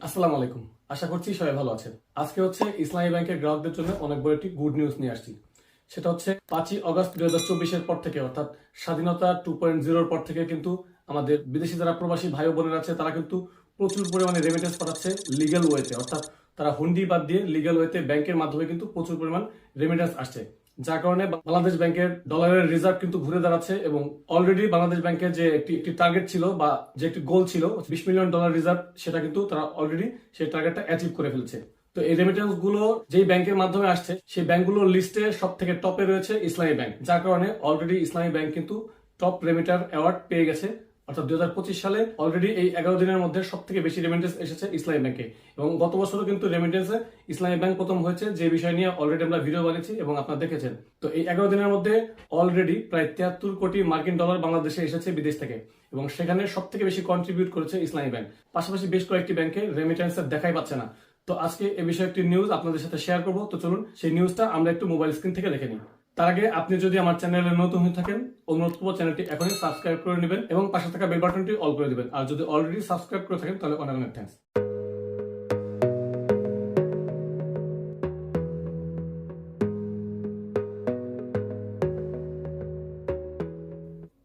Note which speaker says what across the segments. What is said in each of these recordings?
Speaker 1: আসসালামু আলাইকুম। আশা করছি সবাই ভালো আছেন। আজকে হচ্ছে ইসলামী ব্যাংকের গ্রাহকদের জন্য অনেক বড় একটি গুড নিউজ নিয়ে আসছি। সেটা হচ্ছে 5ই আগস্ট 2024-এর পর থেকে, অর্থাৎ স্বাধীনতা 2.0-র পর থেকে কিন্তু আমাদের বিদেশি যারা প্রবাসী ভাই ও বোনেরা আছে তারা কিন্তু প্রচুর পরিমাণে রেমিটেন্স পাঠাচ্ছে লিগ্যাল ওয়েতে, অর্থাৎ তারা হুন্ডি বাদ দিয়ে লিগ্যাল ওয়েতে ব্যাংকের মাধ্যমে কিন্তু প্রচুর পরিমাণ রেমিটেন্স আসছে। যার কারণে বাংলাদেশ ব্যাংকের ডলারের রিজার্ভ কিন্তু ঘুরে দাঁড়াচ্ছে এবং অলরেডি বাংলাদেশ ব্যাংকের যে একটি টার্গেট ছিল বা যে একটি গোল ছিল $20 মিলিয়ন রিজার্ভ, সেটা কিন্তু তারা অলরেডি সেই টার্গেটটা অ্যাচিভ করে ফেলছে। তো এই রেমিটেন্স গুলো যেই ব্যাংকের মাধ্যমে আসছে সেই ব্যাংকগুলোর লিস্টে সব থেকে টপে রয়েছে ইসলামী ব্যাংক, যার কারণে অলরেডি ইসলামী ব্যাংক কিন্তু টপ রেমিটার অ্যাওয়ার্ড পেয়ে গেছে। অর্থাৎ 2025 সালে অলরেডি এই 11 দিনের মধ্যে সব থেকে বেশি রেমিটেন্স এসেছে ইসলামী ব্যাংকে, এবং গত বছরও কিন্তু রেমিটেন্সে ইসলামী ব্যাংক প্রথম হয়েছে, যে বিষয় নিয়ে অলরেডি আমরা ভিডিও বানিয়েছি এবং আপনারা দেখেছেন। তো এই 11 দিনের মধ্যে অলরেডি প্রায় 73 কোটি মার্কিন ডলার বাংলাদেশে এসেছে বিদেশ থেকে, এবং সেখানে সব থেকে বেশি কন্ট্রিবিউট করেছে ইসলামী ব্যাংক। পাশাপাশি বেশ কয়েকটি ব্যাংকে রেমিটেন্সের দেখাই পাচ্ছে না। তো আজকে এ বিষয়ে একটি নিউজ আপনাদের সাথে শেয়ার করব। তো চলুন সেই নিউজটা আমরা একটু মোবাইল স্ক্রিন থেকে দেখে নিই। তার আগে আপনি যদি আমার চ্যানেলে নতুন হয়ে থাকেন, অনুরোধ করব চ্যানেলটি এখনই সাবস্ক্রাইব করে নেবেন এবং পাশে থাকা বেল বাটনটি অল করে দিবেন। আর যদি অলরেডি সাবস্ক্রাইব করে থাকেন তাহলে অনেক অনেক থ্যাঙ্কস।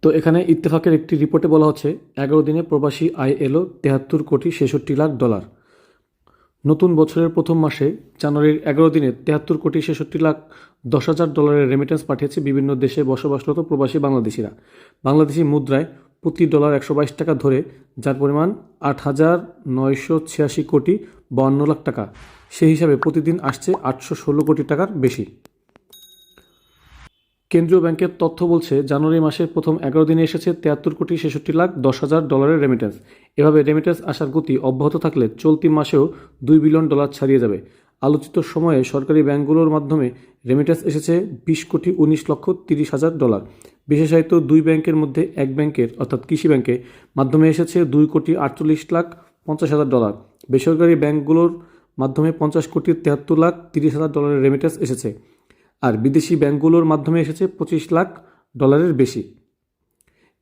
Speaker 1: তো এখানে ইত্তেফাকের একটি রিপোর্টে বলা হচ্ছে 11 দিনে প্রবাসী আয় এলো 73,66,00,000 ডলার। নতুন বছরের প্রথম মাসে জানুয়ারির 11 দিনে 73,66,10,000 ডলারের রেমিটেন্স পাঠিয়েছে বিভিন্ন দেশে বসবাসরত প্রবাসী বাংলাদেশিরা। বাংলাদেশি মুদ্রায় প্রতি ডলার 122 টাকা ধরে, যার পরিমাণ 8,986 কোটি 52 লাখ টাকা। সেই হিসাবে প্রতিদিন আসছে 816 কোটি টাকার বেশি। কেন্দ্রীয় ব্যাংকের তথ্য বলছে জানুয়ারি মাসের প্রথম 11 দিনে এসেছে 73,66,10,000 ডলারের রেমিটেন্স। এভাবে রেমিটেন্স আসার গতি অব্যাহত থাকলে চলতি মাসেও $2 বিলিয়ন ছাড়িয়ে যাবে। আলোচিত সময়ে সরকারি ব্যাংকগুলোর মাধ্যমে রেমিটেন্স এসেছে 20,19,30,000 ডলার। বিশেষায়িত দুই ব্যাংকের মধ্যে এক ব্যাংকের অর্থাৎ কৃষি ব্যাংকের মাধ্যমে এসেছে 2,48,50,000 ডলার। বেসরকারি ব্যাংকগুলোর মাধ্যমে 50,73,30,000 ডলারের রেমিটেন্স এসেছে, আর বিদেশি ব্যাংকগুলোর মাধ্যমে এসেছে 25 লাখ ডলারের বেশি।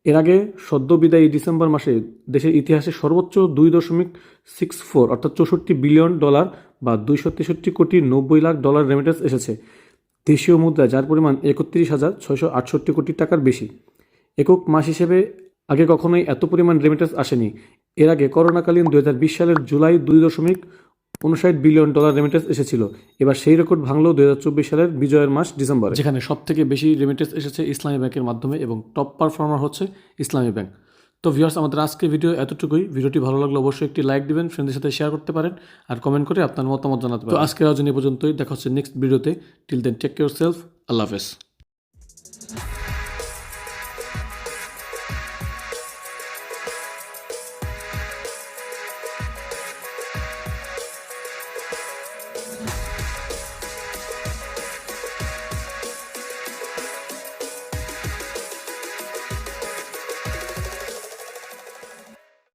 Speaker 1: এর আগে সদ্য বিদায়ী ডিসেম্বর মাসে দেশের ইতিহাসে সর্বোচ্চ 2.64 অর্থাৎ 64 বিলিয়ন ডলার বা 263 কোটি 90 লাখ ডলার রেমিটেন্স এসেছে দেশীয় মুদ্রায়, যার পরিমাণ 31,668 কোটি টাকার বেশি। একক মাস হিসেবে আগে কখনোই এত পরিমাণ রেমিটেন্স আসেনি। এর আগে করোনাকালীন 2020 সালের জুলাই 2.59 বিলিয়ন ডলার রেমিটেন্স এসেছিল। এবার সেই রেকর্ড ভাঙল 2024 সালের বিজয়ের মাস ডিসেম্বর, যেখানে সব থেকে বেশি রেমিটেন্স এসেছে ইসলামী ব্যাংকের মাধ্যমে এবং টপ পারফর্মার হচ্ছে ইসলামী ব্যাংক। তো ভিউয়ার্স, আমাদের আজকের ভিডিও এতটুকুই। ভিডিওটি ভালো লাগলে অবশ্যই একটি লাইক দিবেন, ফ্রেন্ডদের সাথে শেয়ার করতে পারেন আর কমেন্ট করে আপনার মতামত জানাতে পারেন। তো আজকের আয়োজন এই পর্যন্তই, দেখা হচ্ছে নেক্সট ভিডিওতে। Till then take care self. আল্লাহ হাফেজ।